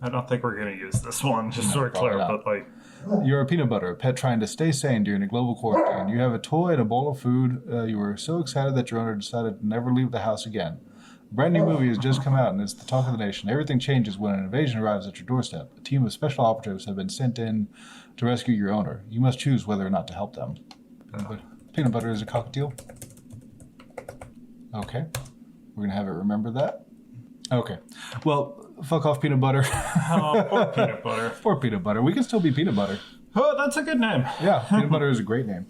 I don't think we're going to use this one, just so we're clear, but like... You're a peanut butter, a pet trying to stay sane during a global quarantine. You have a toy and a bowl of food. You were so excited that your owner decided to never leave the house again. A brand new movie has just come out, and it's the talk of the nation. Everything changes when an invasion arrives at your doorstep. A team of special operatives have been sent in to rescue your owner. You must choose whether or not to help them. Peanut butter is a cockatiel. Okay. We're going to have it remember that. Okay. Well, fuck off peanut butter. Oh, poor peanut butter. Poor peanut butter. We can still be peanut butter. Oh, that's a good name. Yeah, peanut butter is a great name.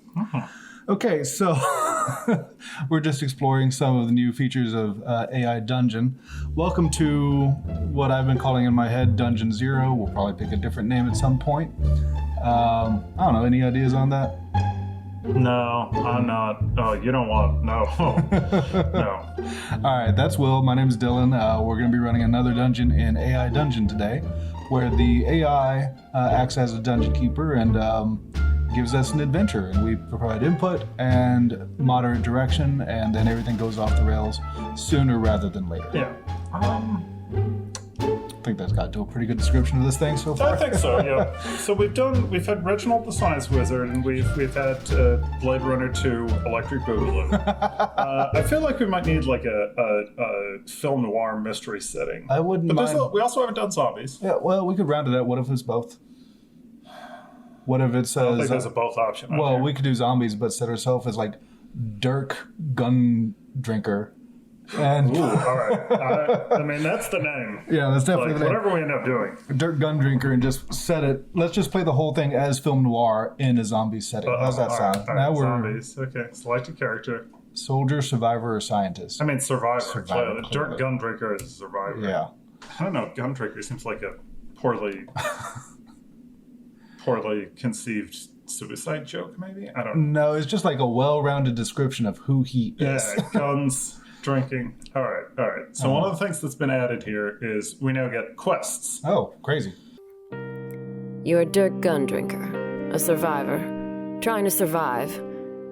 Okay, so we're just exploring some of the new features of AI Dungeon. Welcome to what I've been calling in my head Dungeon Zero. We'll probably pick a different name at some point. I don't know, any ideas on that? No, I'm not. Oh, you don't want... No. No. All right, that's Will. My name is Dylan. We're going to be running another dungeon in AI Dungeon today, where the AI acts as a dungeon keeper and gives us an adventure. And we provide input and moderate direction, and then everything goes off the rails sooner rather than later. Yeah. I think that's got to a pretty good description of this thing so far. I think so, yeah. So we've had Reginald the Science Wizard, and we've had Blade Runner 2 Electric Boogaloo. I feel like we might need like a film noir mystery setting. I wouldn't mind. We also haven't done zombies. Yeah, well, we could round it out. What if it's both? What if it says... I don't think there's a both option. Well, we could do zombies, but set ourselves as like Dirk Gundrinker. And ooh, all right. I mean, that's the name. Yeah, that's definitely like, the name. Whatever we end up doing. Dirk Gundrinker, and just set it. Let's just play the whole thing as film noir in a zombie setting. How's that sound? All right, now we're zombies. Okay, select a character. Soldier, survivor, or scientist? I mean, survivor. Dirk Gundrinker is a survivor. Yeah. I don't know. Gundrinker seems like a poorly conceived suicide joke, maybe? I don't know. No, it's just like a well-rounded description of who he is. Yeah, guns, drinking. All right. So one of the things that's been added here is we now get quests. Oh, crazy. You're Dirk Gundrinker, a survivor, trying to survive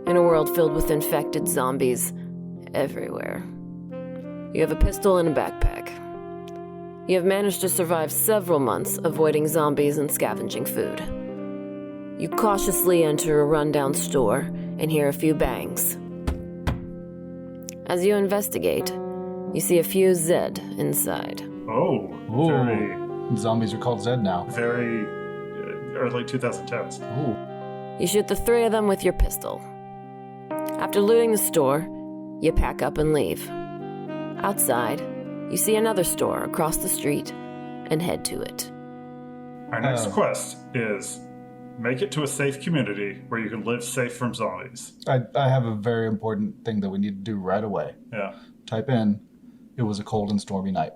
in a world filled with infected zombies everywhere. You have a pistol and a backpack. You have managed to survive several months avoiding zombies and scavenging food. You cautiously enter a rundown store and hear a few bangs. As you investigate, you see a few Zed inside. Oh, very... Zombies are called Zed now. Very early 2010s. Ooh. You shoot the three of them with your pistol. After looting the store, you pack up and leave. Outside, you see another store across the street and head to it. Our next quest is make it to a safe community where you can live safe from zombies. I have a very important thing that we need to do right away. Yeah. Type in, it was a cold and stormy night.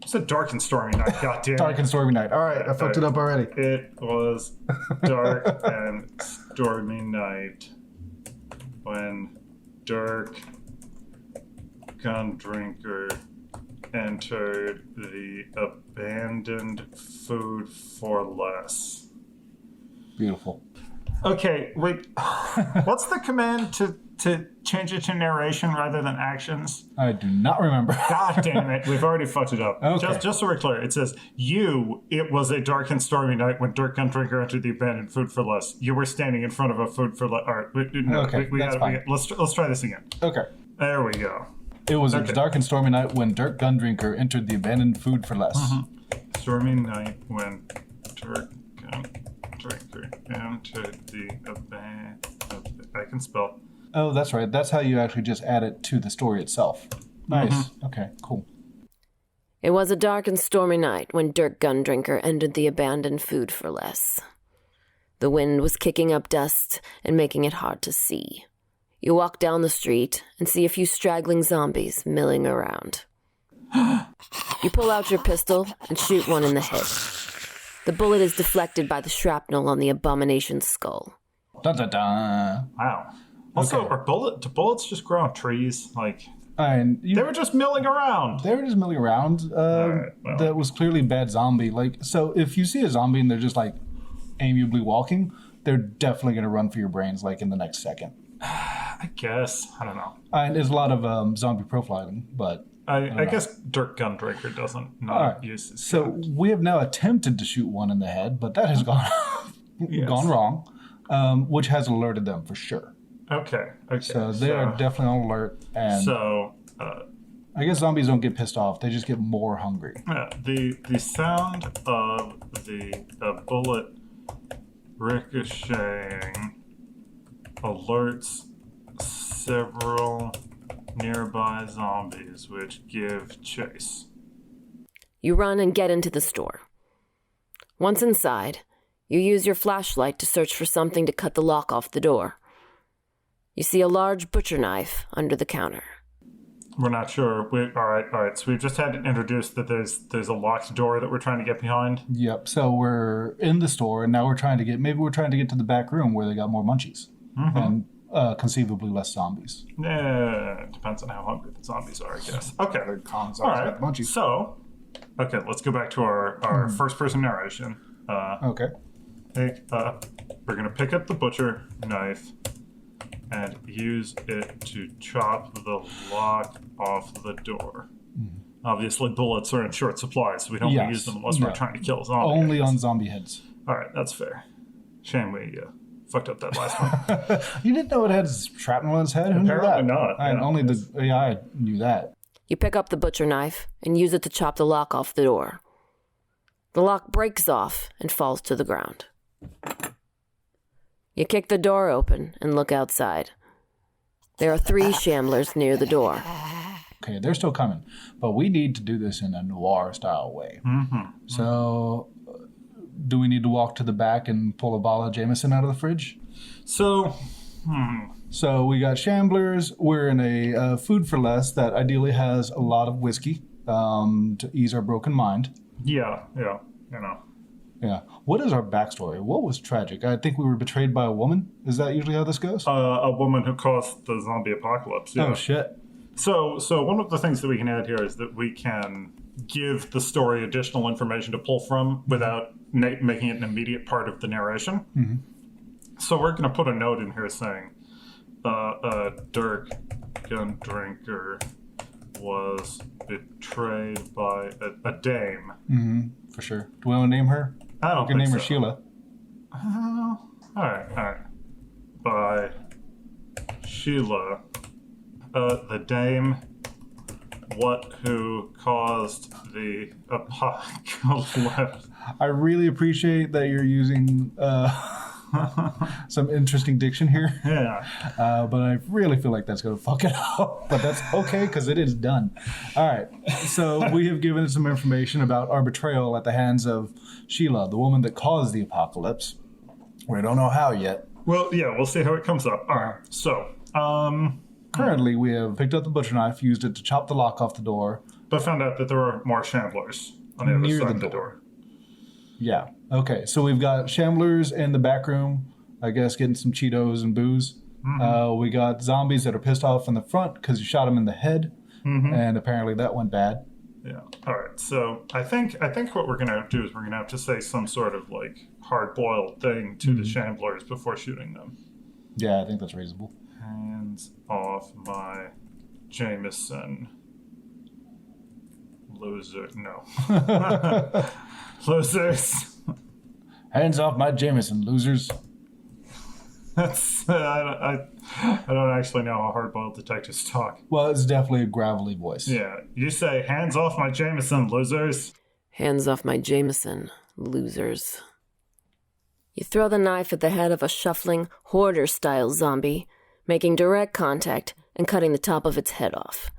It's a dark and stormy night, goddamn. Dark and stormy night. All right, I fucked it up already. It was dark and stormy night when Dirk Gundrinker entered the abandoned food for less. Beautiful. Okay, wait. What's the command to change it to narration rather than actions? I do not remember. God damn it. We've already fucked it up. Okay. Just so we're clear, it says, it was a dark and stormy night when Dirk Gundrinker entered the abandoned food for less. You were standing in front of a food for less. All right. Let's try this again. Okay. There we go. It was a dark and stormy night when Dirk Gundrinker entered the abandoned food for less. Mm-hmm. Stormy night when Dirk Gundrinker entered the abandoned... I can spell... Oh, that's right. That's how you actually just add it to the story itself. Nice. Mm-hmm. Okay, cool. It was a dark and stormy night when Dirk Gundrinker entered the abandoned food for less. The wind was kicking up dust and making it hard to see. You walk down the street and see a few straggling zombies milling around. You pull out your pistol and shoot one in the head. The bullet is deflected by the shrapnel on the abomination's skull. Dun-dun-dun. Wow. Also, do bullets just grow on trees? Like, they were just milling around. That was clearly bad zombie. Like, so if you see a zombie and they're just like amiably walking, they're definitely going to run for your brains like in the next second. I guess. I don't know. And there's a lot of zombie profiling, but I guess Dirk Gundrinker doesn't not use his So we have now attempted to shoot one in the head, but that has gone gone wrong, which has alerted them for sure. Okay. So they are definitely on alert. And so I guess zombies don't get pissed off; they just get more hungry. the sound of the bullet ricocheting alerts several nearby zombies, which give chase. You run and get into the store. Once inside, you use your flashlight to search for something to cut the lock off the door. You see a large butcher knife under the counter. We're not sure. All right. So we've just had to introduce that there's a locked door that we're trying to get behind. Yep. So we're in the store, and now we're trying to get to the back room where they got more munchies and conceivably less zombies. Yeah, it depends on how hungry the zombies are, I guess. Okay. All right. Munchies. So, let's go back to our first-person narration. Okay. We're gonna pick up the butcher knife and use it to chop the lock off the door. Obviously, bullets are in short supply, so we don't want to use them unless we're trying to kill zombies. Only on zombie heads. All right, that's fair. Shame we fucked up that last one. You didn't know it had shrapnel on its head? Who Apparently knew that? not. And only the AI knew that. You pick up the butcher knife and use it to chop the lock off the door. The lock breaks off and falls to the ground. You kick the door open and look outside. There are 3 shamblers near the door. Okay, they're still coming, but we need to do this in a noir-style way. So, do we need to walk to the back and pull a bottle of Jameson out of the fridge? So we got shamblers. We're in a food for less that ideally has a lot of whiskey to ease our broken mind. Yeah. Yeah. What is our backstory? What was tragic? I think we were betrayed by a woman. Is that usually how this goes? A woman who caused the zombie apocalypse. Yeah. Oh, shit. So one of the things that we can add here is that we can give the story additional information to pull from without making it an immediate part of the narration. So we're going to put a note in here saying, Dirk Gundrinker was betrayed by a dame. For sure. Do we want to name her? I don't We can think name her so. Sheila. All right. By Sheila, the dame, who caused the apocalypse. I really appreciate that you're using some interesting diction here. Yeah. But I really feel like that's going to fuck it up. But that's okay, because it is done. All right. So we have given some information about our betrayal at the hands of Sheila, the woman that caused the apocalypse. We don't know how yet. Well, yeah, we'll see how it comes up. All right. So, currently, we have picked up the butcher knife, used it to chop the lock off the door. but found out that there were more shamblers on the other Near side the of the door. door. Yeah. Okay. So we've got shamblers in the back room, I guess, getting some Cheetos and booze. We got zombies that are pissed off in the front because you shot them in the head, and apparently that went bad. Yeah. All right. So I think what we're gonna have to do is we're gonna have to say some sort of like hard-boiled thing to the shamblers before shooting them. Yeah, I think that's reasonable. Hands off my Jameson. Loser. No. Losers. Hands off my Jameson, losers. That's I don't actually know how hard-boiled detectives talk. Well, it's definitely a gravelly voice. Yeah, you say hands off my Jameson, losers. Hands off my Jameson, losers. You throw the knife at the head of a shuffling, hoarder-style zombie, making direct contact and cutting the top of its head off.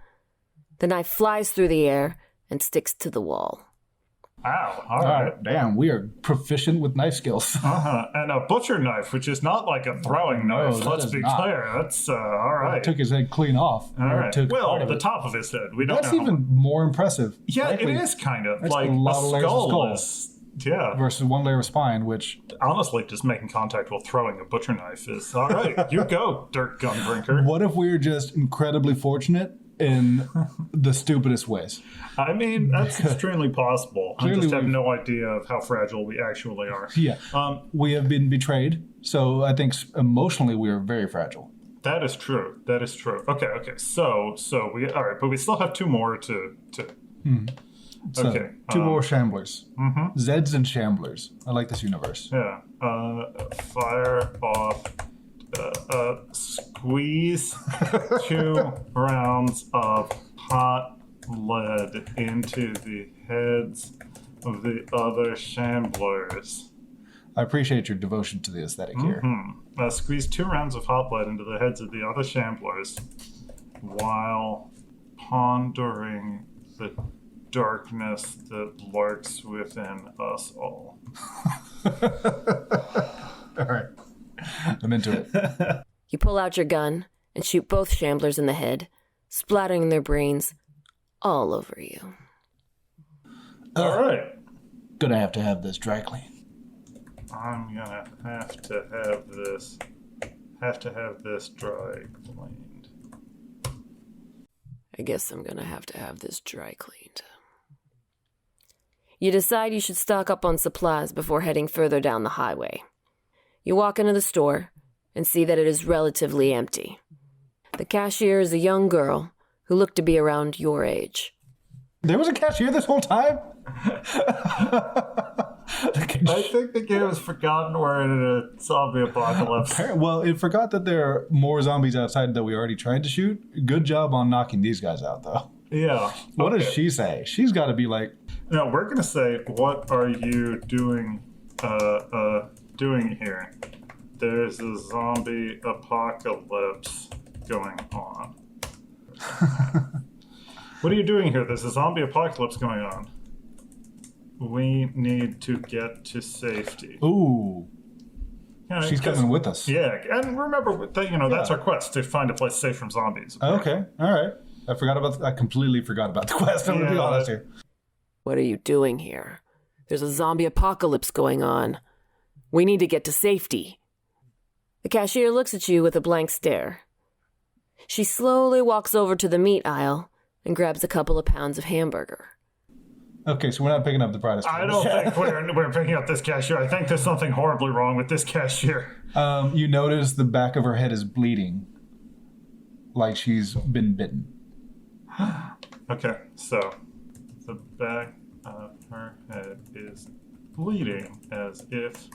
The knife flies through the air and sticks to the wall. Ow, all right. Damn, we are proficient with knife skills. And a butcher knife, which is not like a throwing knife. that Let's is be not. clear. That's all right. Took his head clean off. All right. Took part Well, of the it. top of his head. We don't That's know. even more impressive. Yeah, Frankly, it is kind of that's like a lot of layers of skull skull. is. Yeah. Versus one layer of spine, which Honestly, just making contact while throwing a butcher knife is all right. You go, Dirk Gundrinker. what if we're just incredibly fortunate in the stupidest ways? I mean, that's extremely possible. I Clearly just have we've- no idea of how fragile we actually are. Yeah. We have been betrayed, so I think emotionally we are very fragile. That is true. Okay. So we all right, but we still have 2 more to. So, Okay. 2 more shamblers. Zeds and shamblers. I like this universe. Yeah. Fire off. Squeeze 2 rounds of hot lead into the heads of the other shamblers. I appreciate your devotion to the aesthetic here. Squeeze 2 rounds of hot lead into the heads of the other shamblers while pondering the darkness that lurks within us all. All right. I'm into it. You pull out your gun and shoot both shamblers in the head, splattering their brains all over you. All right. Gonna have to have this dry clean. I'm gonna have to have this dry cleaned. I guess I'm gonna have to have this dry cleaned. You decide you should stock up on supplies before heading further down the highway. You walk into the store and see that it is relatively empty. The cashier is a young girl who looked to be around your age. There was a cashier this whole time? I think the game has forgotten we're in a zombie apocalypse. Well, it forgot that there are more zombies outside that we already tried to shoot. Good job on knocking these guys out, though. Yeah. What does she say? She's got to be like... No, we're going to say, what are you doing here? There's a zombie apocalypse going on. What are you doing here? There's a zombie apocalypse going on. We need to get to safety. Ooh. You know, She's coming with us. Yeah, and remember that that's our quest, to find a place safe from zombies. Okay, all right. I completely forgot about the quest. I'm going to be honest here. What are you doing here? There's a zombie apocalypse going on. We need to get to safety. The cashier looks at you with a blank stare. She slowly walks over to the meat aisle and grabs a couple of pounds of hamburger. Okay, so we're not picking up the brightest. I don't think we're picking up this cashier. I think there's something horribly wrong with this cashier. You notice the back of her head is bleeding, like she's been bitten. Okay, so the back of her head is bleeding as if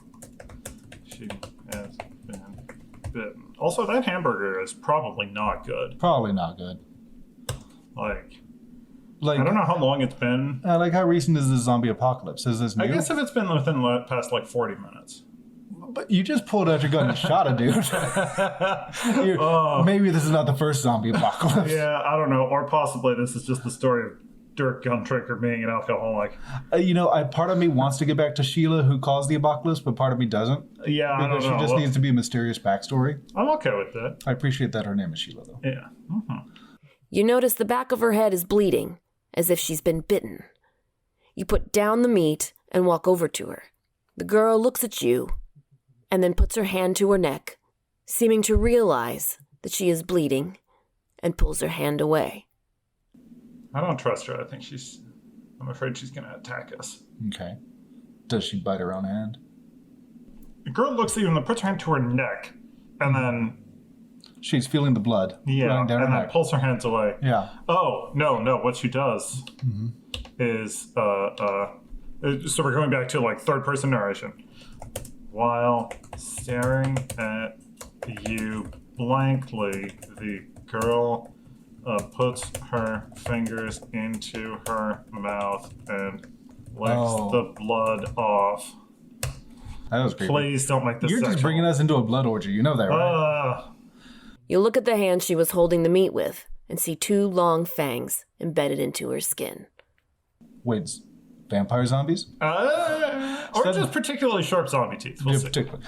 she has been bitten. Also, that hamburger is probably not good. Probably not good. Like I don't know how long it's been. Like, how recent is this zombie apocalypse? Is this new? I guess if it's been within the past, 40 minutes. But you just pulled out your gun and shot a dude. Maybe this is not the first zombie apocalypse. Yeah, I don't know. Or possibly this is just the story of Dirk Gundrinker being an alcoholic. Part of me wants to get back to Sheila, who caused the apocalypse, but part of me doesn't. Yeah, I don't know. Because she just needs to be a mysterious backstory. I'm okay with that. I appreciate that her name is Sheila, though. Yeah. Mm-hmm. You notice the back of her head is bleeding, as if she's been bitten. You put down the meat and walk over to her. The girl looks at you and then puts her hand to her neck, seeming to realize that she is bleeding, and pulls her hand away. I don't trust her. I'm afraid she's going to attack us. Okay. Does she bite her own hand? The girl looks at you and puts her hand to her neck, and then... She's feeling the blood running down her and neck. then pulls her hands away. Yeah. Oh, no. What she does is... so we're going back to, third-person narration. While staring at you blankly, the girl puts her fingers into her mouth and licks the blood off. That was creepy. Please don't make this You're sexual. just bringing us into a blood orgy. You know that, right? You look at the hand she was holding the meat with and see 2 long fangs embedded into her skin. Wait, vampire zombies? Or just particularly sharp zombie teeth. We'll see. Particularly.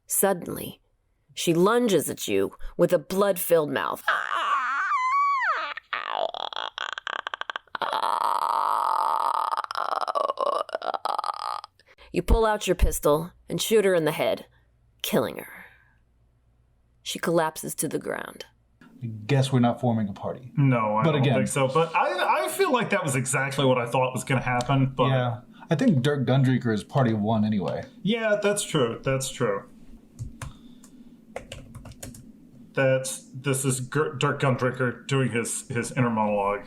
Suddenly, she lunges at you with a blood-filled mouth. You pull out your pistol and shoot her in the head, killing her. She collapses to the ground. I guess we're not forming a party. No, I don't think so. But I feel like that was exactly what I thought was going to happen. But yeah. I think Dirk Gundrinker is party of one anyway. Yeah, that's true. This is Dirk Gundrinker doing his inner monologue.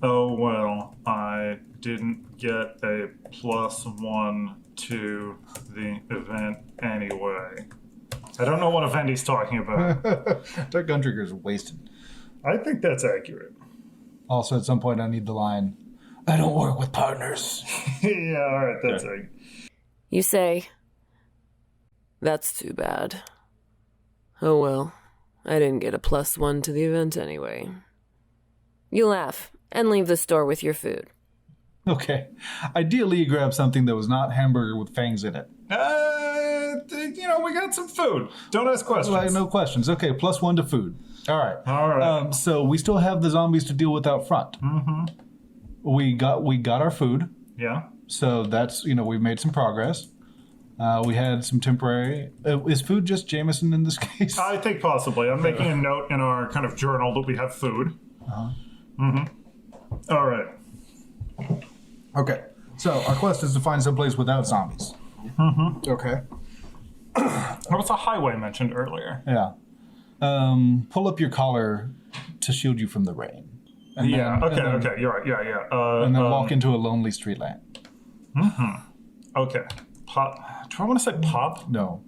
Oh, well, I didn't get a +1 to the event anyway. I don't know what event he's talking about. Dirk Gundrinker is wasted. I think that's accurate. Also, at some point, I need the line, I don't work with partners. Yeah, all right, that's it. You say, that's too bad. Oh well, I didn't get a +1 to the event anyway. You laugh and leave the store with your food. Okay. Ideally, you grab something that was not hamburger with fangs in it. We got some food. Don't ask questions. Like, no questions. Okay, +1 to food. All right. All right. So we still have the zombies to deal with out front. Mm-hmm. We got our food. Yeah. So that's, we've made some progress. We had some temporary... is food just Jameson in this case? I think possibly. I'm making a note in our kind of journal that we have food. Uh-huh. Mm-hmm. All right. Okay. So our quest is to find someplace without zombies. Mm-hmm. Okay. There was a highway mentioned earlier. Yeah. Pull up your collar to shield you from the rain. And yeah, then, okay. You're right. Yeah. And then walk into a lonely street lamp. Mm-hmm. Okay. Pop. Do I want to say pop? No.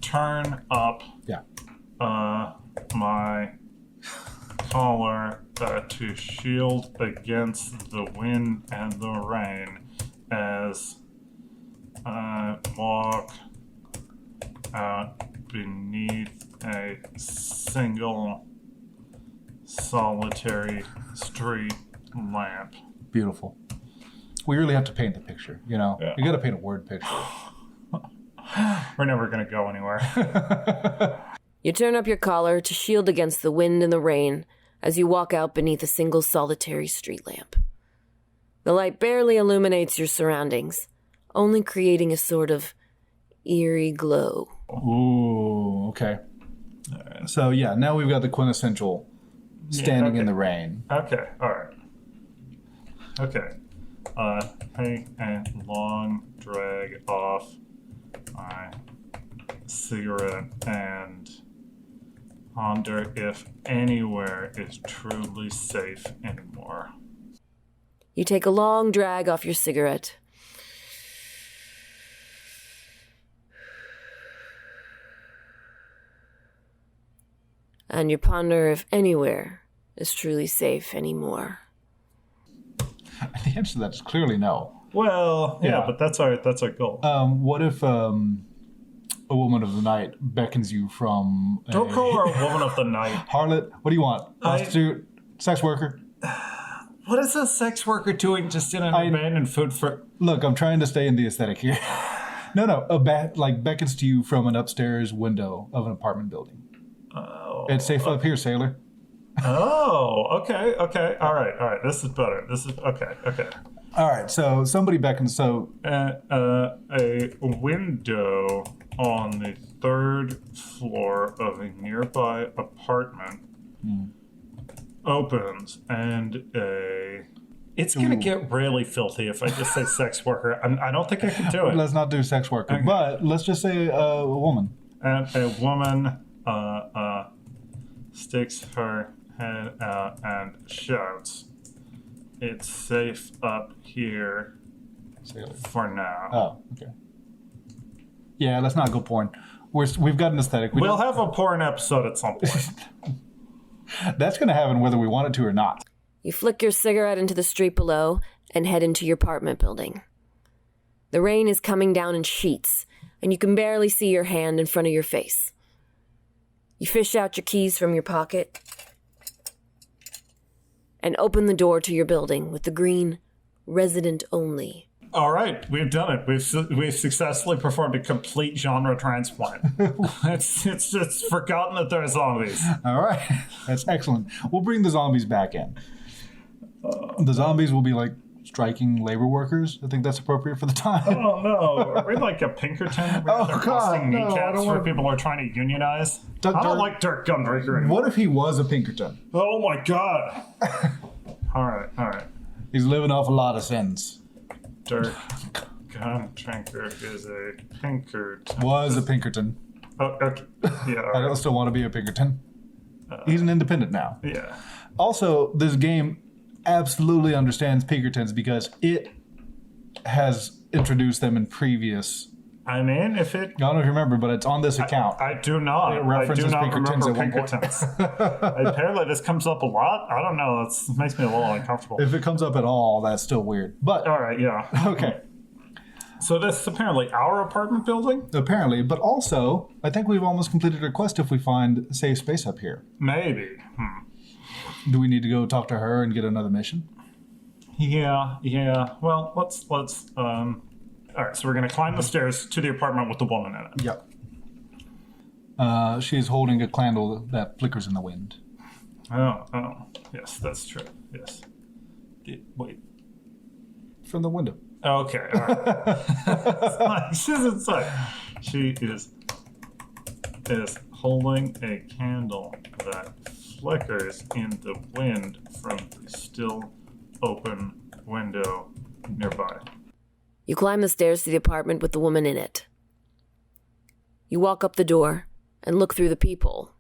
Turn up. Yeah. My collar to shield against the wind and the rain as I walk out beneath a single solitary street lamp. Beautiful. We really have to paint the picture, Yeah. You got to paint a word picture. We're never going to go anywhere. You turn up your collar to shield against the wind and the rain as you walk out beneath a single solitary street lamp. The light barely illuminates your surroundings, only creating a sort of eerie glow. Ooh, okay. So, yeah, now we've got the quintessential standing in the rain. Okay, all right. Okay. Take a long drag off my cigarette and ponder if anywhere is truly safe anymore. You take a long drag off your cigarette. And you ponder if anywhere is truly safe anymore. The answer to that is clearly no. Well, yeah, Yeah. but that's our goal. What if a woman of the night beckons you from... Don't call her a woman of the night. Harlot, what do you want? Prostitute? Sex worker? What is a sex worker doing just in an abandoned food for... Look, I'm trying to stay in the aesthetic here. No, beckons to you from an upstairs window of an apartment building. Oh. It's safe up here, sailor. Oh, okay. All right. This is better. Okay. All right, so somebody beckons, so... A window on the 3rd floor of a nearby apartment opens, and it's going to get really filthy if I just say sex worker. I don't think I can do it. Let's not do sex worker, Okay. but let's just say a woman. And a woman sticks her head out and shouts, "It's safe up here Sailor. for now." Oh, okay. Yeah, let's not go porn. We've got an aesthetic. We'll have a porn episode at some point. That's going to happen whether we want it to or not. You flick your cigarette into the street below and head into your apartment building. The rain is coming down in sheets, and you can barely see your hand in front of your face. You fish out your keys from your pocket and open the door to your building with the green "Resident Only." All right, we've done it. We've successfully performed a complete genre transplant. it's forgotten that there are zombies. All right. That's excellent. We'll bring the zombies back in. The zombies will be like striking labor workers. I think that's appropriate for the time. Oh no, are we like a Pinkerton? Oh, They're God, busting no, I kneecaps don't for want- people who are trying to unionize. I Dirk- don't like Dirk Gundrinker anymore. What if he was a Pinkerton? Oh my god. All right. He's living off a lot of sins. Dirk Gundrinker is a Pinkerton. Was a Pinkerton. Oh, okay. Yeah. all I right. don't still want to be a Pinkerton. He's an independent now. Yeah. Also, this game absolutely understands Pinkertons because it has introduced them in previous. I mean, if it. I don't know if you remember, but it's on this account. I do not. It I do references not Pinkertons remember at one point. Pinkertons. Apparently, this comes up a lot. I don't know. It makes me a little uncomfortable. If it comes up at all, that's still weird. But All right, yeah. okay, So this is apparently our apartment building? apparently, but also, I think we've almost completed our quest if we find safe space up here. Maybe. Do we need to go talk to her and get another mission? Yeah. Well, let's. All right, so we're going to climb the stairs to the apartment with the woman in it. Yep. She's holding a candle that flickers in the wind. Oh. Yes, that's true. Yes. Wait. From the window. Okay, all right. She's inside. She is holding a candle that flickers in the wind from the still open window nearby. You climb the stairs to the apartment with the woman in it. You walk up the door and look through the peephole.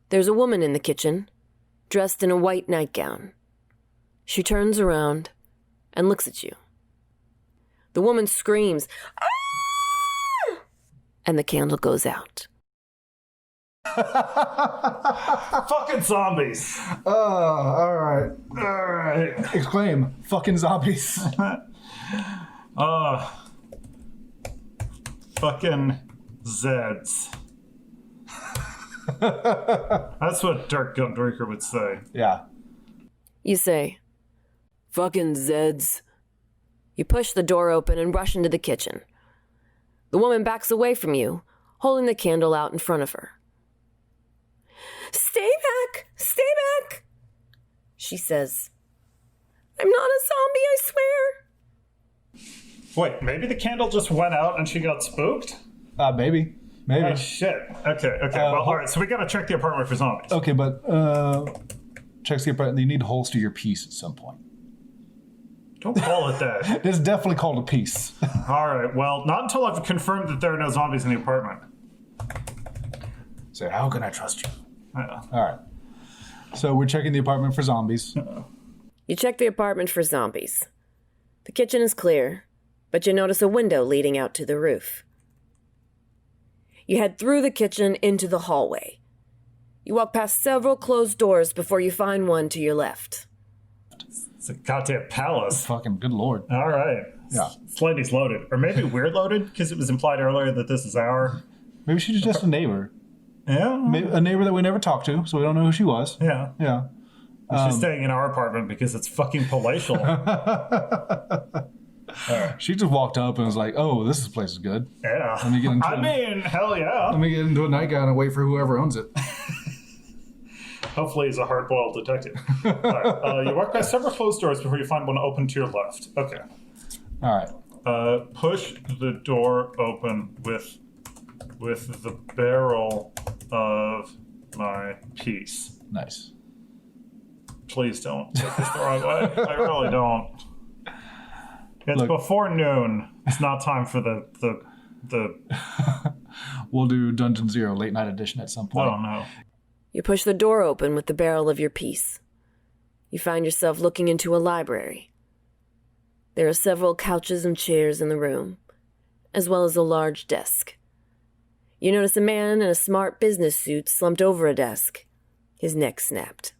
There's a woman in the kitchen, dressed in a white nightgown. She turns around and looks at you. The woman screams, "Ah!" and the candle goes out. Fucking zombies! All right. All right. Exclaim, fucking zombies. Fucking Zeds. That's what Dirk Gundrinker would say. Yeah. You say, "Fucking Zeds." You push the door open and rush into the kitchen. The woman backs away from you, holding the candle out in front of her. "Stay back! Stay back!" she says. "I'm not a zombie, I swear." Wait, maybe the candle just went out and she got spooked? Maybe. Oh, shit. Okay. Well, all right, so we gotta check the apartment for zombies. Okay, but checks the apartment. You need to holster your piece at some point. Don't call it that. It's definitely called a piece. All right, well, not until I've confirmed that there are no zombies in the apartment. So how can I trust you? Yeah. All right. So we're checking the apartment for zombies. You check the apartment for zombies. The kitchen is clear, but you notice a window leading out to the roof. You head through the kitchen into the hallway. You walk past several closed doors before you find one to your left. It's a goddamn palace. Fucking good lord. All right. Yeah. This lady's loaded. Or maybe we're loaded, because it was implied earlier that this is our... Maybe she's just a neighbor. Yeah? Maybe a neighbor that we never talked to, so we don't know who she was. Yeah. Yeah. She's staying in our apartment because it's fucking palatial. She just walked up and was like, "Oh, this place is good. Yeah. Let me get into I mean, hell yeah. Let me get into a nightgown and wait for whoever owns it." Hopefully he's a hard-boiled detective. All right. You walk past several closed doors before you find one open to your left. Okay. All right. Push the door open with the barrel of my piece. Nice. Please don't take this the wrong way. I really don't. It's before noon. It's not time for the We'll do Dungeon Zero late night edition at some point. I don't know. You push the door open with the barrel of your piece. You find yourself looking into a library. There are several couches and chairs in the room, as well as a large desk. You notice a man in a smart business suit slumped over a desk, his neck snapped.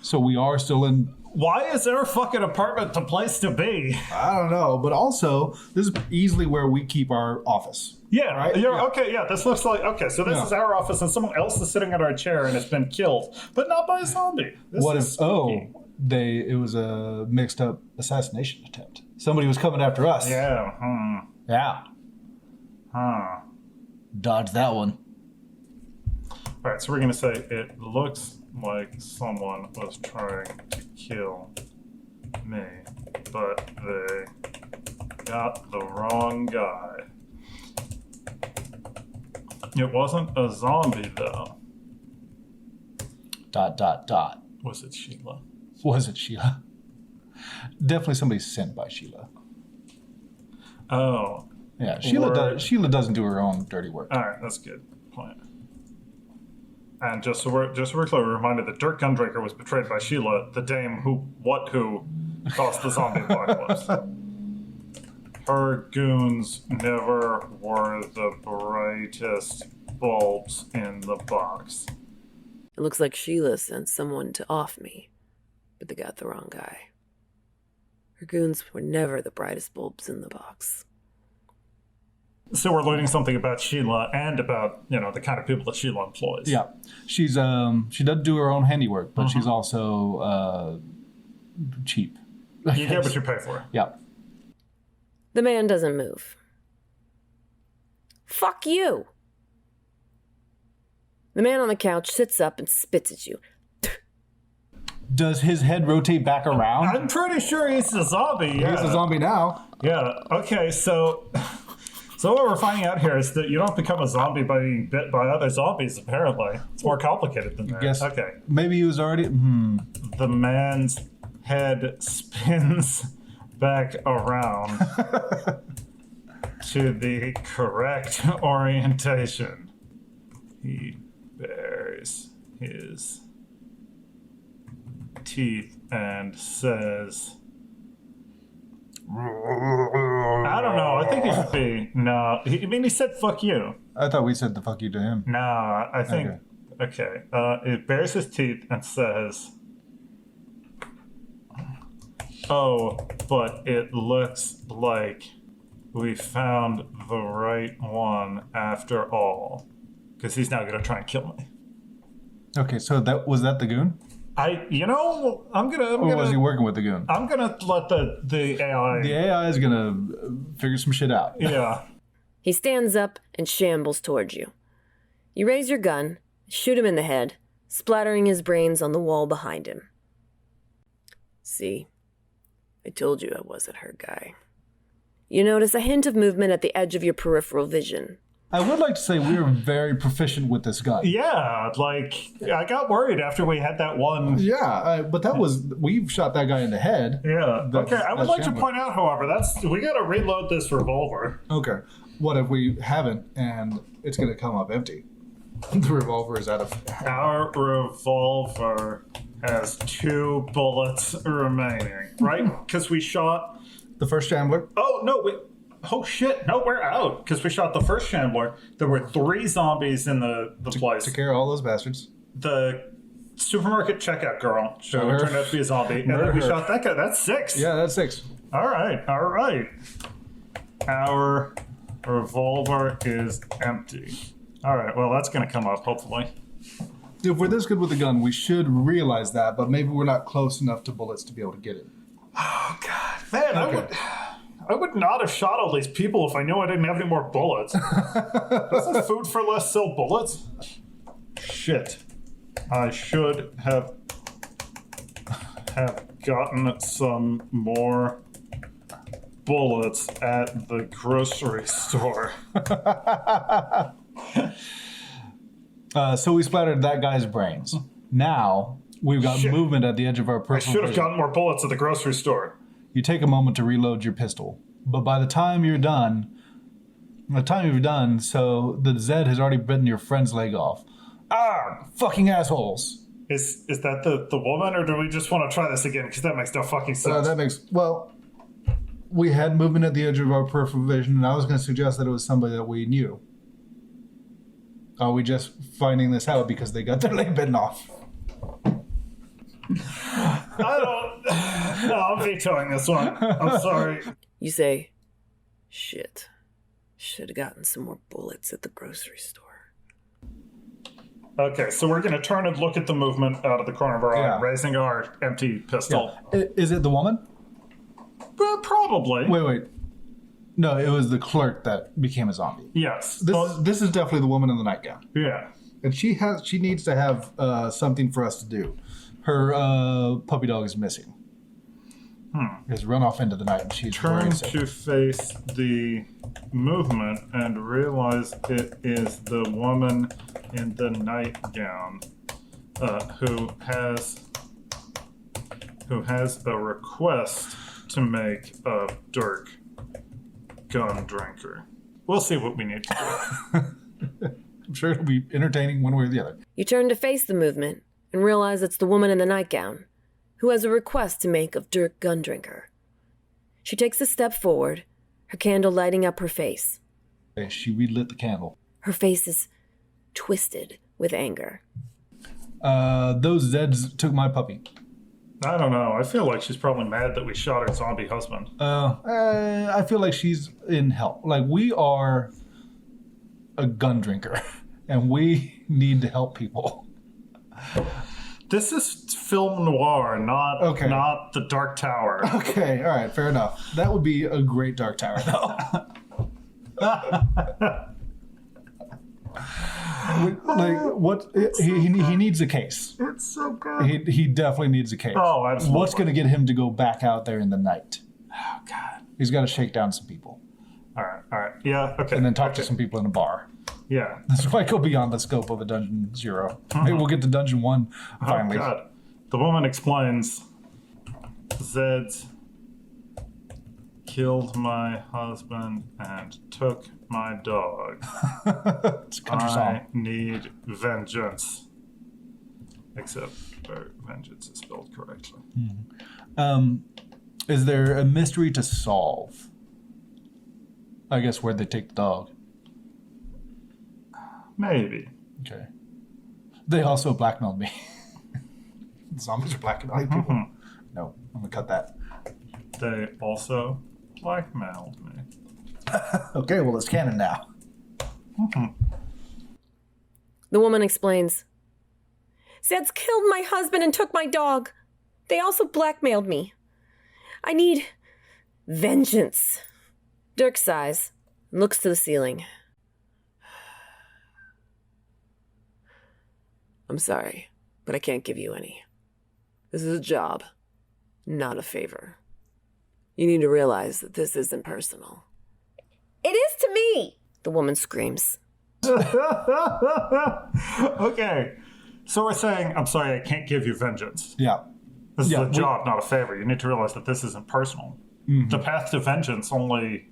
So we are still in. Why is our fucking apartment the place to be? I don't know, but also this is easily where we keep our office. Yeah, Right? you're, Yeah. Okay, yeah, this looks like, okay, so this Yeah. is our office and someone else is sitting at our chair and has been killed, but not by a zombie. This What is if? spooky. It was a mixed up assassination attempt. Somebody was coming after us. Yeah, Yeah. Dodge that one. All right, so we're going to say it looks like someone was trying to kill me, but they got the wrong guy. It wasn't a zombie, though. ... Was it Sheila? Was it Sheila? Definitely somebody sent by Sheila. Oh, Yeah, Sheila doesn't do her own dirty work. all right, that's good. plant. And just so we're clear, we're reminded that Dirk Gundrinker was betrayed by Sheila, the dame who caused the zombie apocalypse. Her goons never were the brightest bulbs in the box. It looks like Sheila sent someone to off me, but they got the wrong guy. Her goons were never the brightest bulbs in the box. So we're learning something about Sheila and about, the kind of people that Sheila employs. Yeah. She's she does do her own handiwork, but she's also cheap. You get what you pay for. Yeah. The man doesn't move. Fuck you! The man on the couch sits up and spits at you. Does his head rotate back around? I'm pretty sure he's a zombie. Yeah. He's a zombie now. Yeah. Okay, so what we're finding out here is that you don't become a zombie by being bit by other zombies, apparently. It's more complicated than that. Guess. Okay. Maybe he was already... The man's head spins back around to the correct orientation. He bares his teeth and says... I don't know. I think he should be. No. He said fuck you. I thought we said the fuck you to him. No, I think... Okay. It bares his teeth and says... Oh, but it looks like we found the right one after all. Because he's now going to try and kill me. Okay, so was that the goon? I'm gonna. Or was he working with the goon? I'm gonna let the AI. The AI is gonna figure some shit out. Yeah. He stands up and shambles towards you. You raise your gun, shoot him in the head, splattering his brains on the wall behind him. See, I told you I wasn't her guy. You notice a hint of movement at the edge of your peripheral vision. I would like to say we were very proficient with this gun. Yeah, I got worried after we had that one. Yeah, but we've shot that guy in the head. Yeah. Okay, I would like to point out, however, we got to reload this revolver. Okay. What if we haven't and it's going to come up empty? The revolver is out of... Our revolver has 2 bullets remaining, right? Because we shot... The first shambler? Oh, no, oh shit, no, we're out. Because we shot the first shambler. There were 3 zombies in the place. Took care of all those bastards. The supermarket checkout girl turned out to be a zombie. And then we shot that guy. That's 6. Yeah, that's 6. All right. Our revolver is empty. All right, well, that's going to come up, hopefully. If we're this good with a gun, we should realize that, but maybe we're not close enough to bullets to be able to get it. Oh, God. Man, okay. I would not have shot all these people if I knew I didn't have any more bullets. Doesn't Food for Less sell bullets? Shit. I should have gotten some more bullets at the grocery store. So we splattered that guy's brains. Now we've got movement at the edge of our I peripheral should have vision. gotten more bullets at the grocery store. You take a moment to reload your pistol, but by the time you're done, so the Zed has already bitten your friend's leg off. Ah, fucking assholes! Is that the woman, or do we just want to try this again? Because that makes no fucking sense. We had movement at the edge of our peripheral vision, and I was going to suggest that it was somebody that we knew. Are we just finding this out because they got their leg bitten off? No, I'm vetoing this one. I'm sorry. You say, shit, should have gotten some more bullets at the grocery store. Okay, so we're going to turn and look at the movement out of the corner of our eye, raising our empty pistol. Yeah. Is it the woman? Probably. Wait. No, it was the clerk that became a zombie. Yes. This is definitely the woman in the nightgown. Yeah. And she needs to have something for us to do. Her puppy dog is missing. Has run off into the night, and she's Turn to face the movement and realize it is the woman in the nightgown who has a request to make of Dirk Gundrinker. We'll see what we need to do. sure it'll be entertaining one way or the other. You turn to face the movement and realize it's the woman in the nightgown who has a request to make of Dirk Gundrinker. She takes a step forward, her candle lighting up her face. Okay, she relit the candle. Her face is twisted with anger. Those Zeds took my puppy. I don't know. I feel like she's probably mad that we shot her zombie husband. I feel like she's in hell. Like, we are a gun drinker, and we need to help people. This is film noir, not the Dark Tower. Okay, all right, fair enough. That would be a great Dark Tower, though. Like, what he needs a case. It's so good. He definitely needs a case. Oh, absolutely. What's going to get him to go back out there in the night? Oh God, he's got to shake down some people. All right. Yeah, okay. And then talk to some people in a bar. Yeah. This might go beyond the scope of a Dungeon Zero. Maybe we'll get to Dungeon 1 finally. Oh, God. The woman explains, Zeds killed my husband and took my dog. It's a country I song. need vengeance. Except vengeance is spelled correctly. Is there a mystery to solve? I guess where'd they take the dog? Maybe. Okay. They also blackmailed me. Zombies are blackmailing people. No, I'm gonna cut that. They also blackmailed me. Okay, well, it's canon now. The woman explains, Zeds killed my husband and took my dog. They also blackmailed me. I need vengeance. Dirk sighs and looks to the ceiling. I'm sorry, but I can't give you any. This is a job, not a favor. You need to realize that this isn't personal. It is to me, the woman screams. Okay. So we're saying, I'm sorry, I can't give you vengeance. Yeah. This is a job, not a favor. You need to realize that this isn't personal. The path to vengeance only,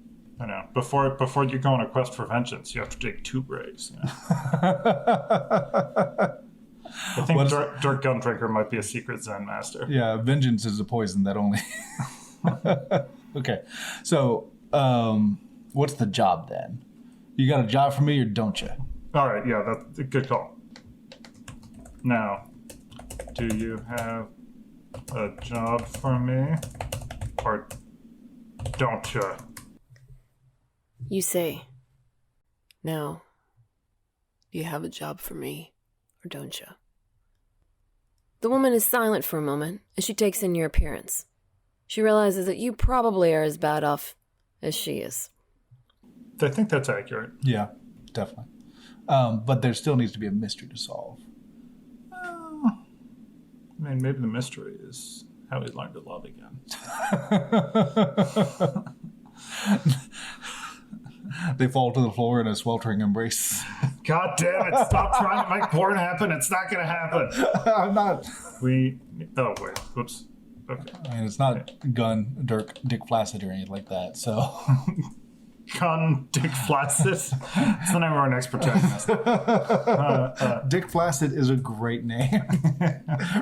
before you go on a quest for vengeance, you have to take 2 braves. I think Dirk Gundrinker might be a secret Zen master. Yeah, vengeance is a poison that only... Okay, so what's the job then? You got a job for me or don't you? All right, yeah, that's a good call. Now, do you have a job for me or don't you? You say, now, do you have a job for me or don't you? The woman is silent for a moment as she takes in your appearance. She realizes that you probably are as bad off as she is. I think that's accurate. Yeah, definitely. But there still needs to be a mystery to solve. Maybe the mystery is how he learned to love again. They fall to the floor in a sweltering embrace. God damn it, stop trying to make porn happen. It's not going to happen. I'm not. Oh, wait. Whoops. Okay. I mean, it's not Gun, Dirk, Dick Flaccid or anything like that, so... Gun, Dick Flaccid. It's the name of our next protagonist. Dick Flaccid is a great name.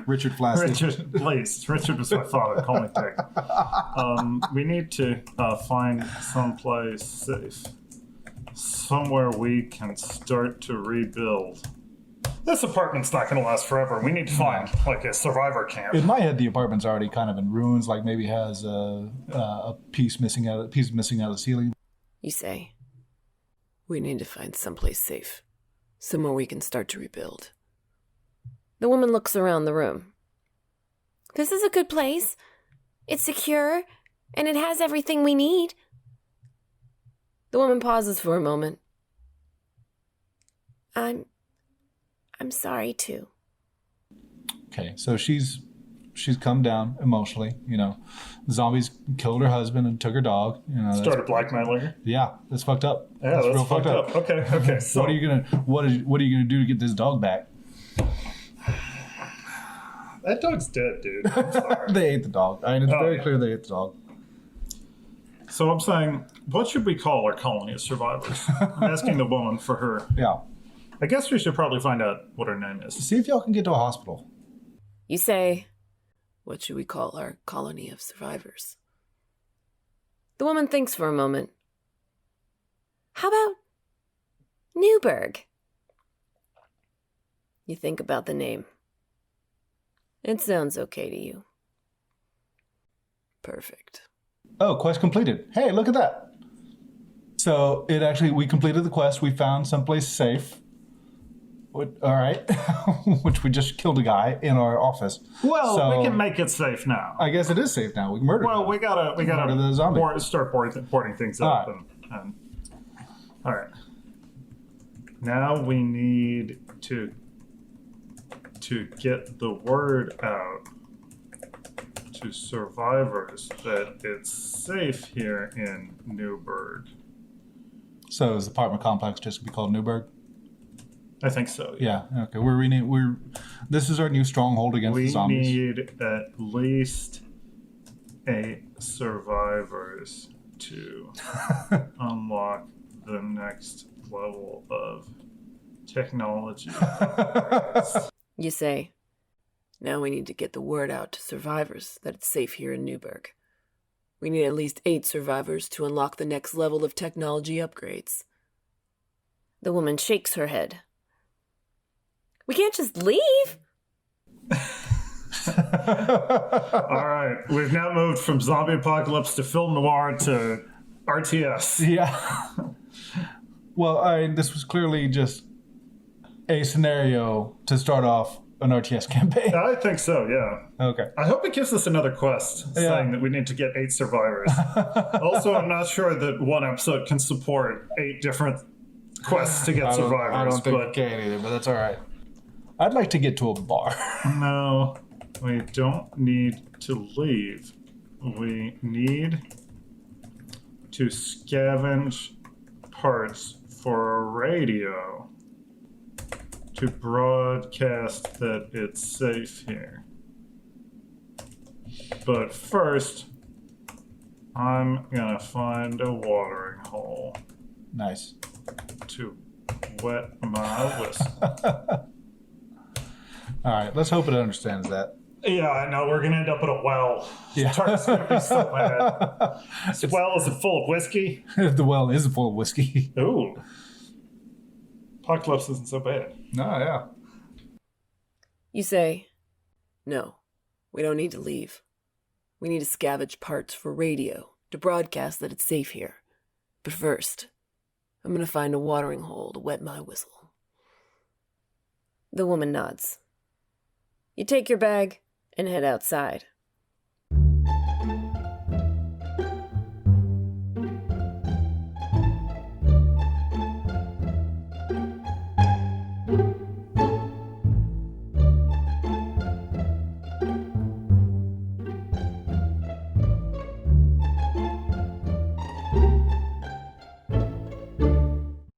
Richard Flaccid. Richard, please. Richard was my father. Call me Dick. We need to find someplace safe. Somewhere we can start to rebuild. This apartment's not going to last forever. We need to find, like, a survivor camp. In my head, the apartment's already kind of in ruins, like maybe has a piece missing out of the ceiling. You say, we need to find someplace safe, somewhere we can start to rebuild. The woman looks around the room. This is a good place. It's secure, and it has everything we need. The woman pauses for a moment. I'm sorry, too. Okay, so she's come down emotionally, Zombies killed her husband and took her dog. Started blackmailing her. Yeah, that's fucked up. Yeah, that's real fucked up. Okay. So what are you gonna do to get this dog back? that dog's dead, dude. I'm sorry. They ate the dog. I mean, it's very clear they ate the dog. So I'm saying, what should we call our colony of survivors? I'm asking the woman for her I guess we should probably find out what her name is. See if y'all can get to a hospital. You say, what should we call our colony of survivors? The woman thinks for a moment. How about Newburgh? You think about the name. It sounds okay to you. Perfect. Oh, quest completed. Hey, look at that. So we completed the quest. We found someplace safe. All right. Which we just killed a guy in our office. Well, So, we can make it safe now. I guess it is safe now. We can murder Well, him. we gotta the zombie. start boarding things up. And all right. Now we need to get the word out to survivors that it's safe here in Newburgh. So is the apartment complex just going to be called Newburgh? I think so. Yeah. Okay. This is our new stronghold against the We zombies. need at least 8 survivors to unlock the next level of technology. You say, now we need to get the word out to survivors that it's safe here in Newburgh. We need at least 8 survivors to unlock the next level of technology upgrades. The woman shakes her head. We can't just leave. All right, we've now moved from zombie apocalypse to film noir to RTS. Yeah. Well, this was clearly just a scenario to start off an RTS campaign. I think so, yeah. Okay. I hope it gives us another quest saying that we need to get 8 survivors. Also, I'm not sure that one episode can support 8 different quests to get survivors. I don't think it can either, but that's all right. I'd like to get to a bar. No, we don't need to leave. We need to scavenge parts for a radio to broadcast that it's safe here. But first, I'm gonna find a watering hole Nice. to wet my whistle. All right, let's hope it understands that. Yeah, I know. We're gonna end up at a well. Yeah. It's gonna be so bad. This well is it full of whiskey? The well is full of whiskey. Ooh. Apocalypse isn't so bad. No, yeah. You say, no, we don't need to leave. We need to scavenge parts for radio to broadcast that it's safe here. But first, I'm going to find a watering hole to wet my whistle. The woman nods. You take your bag and head outside.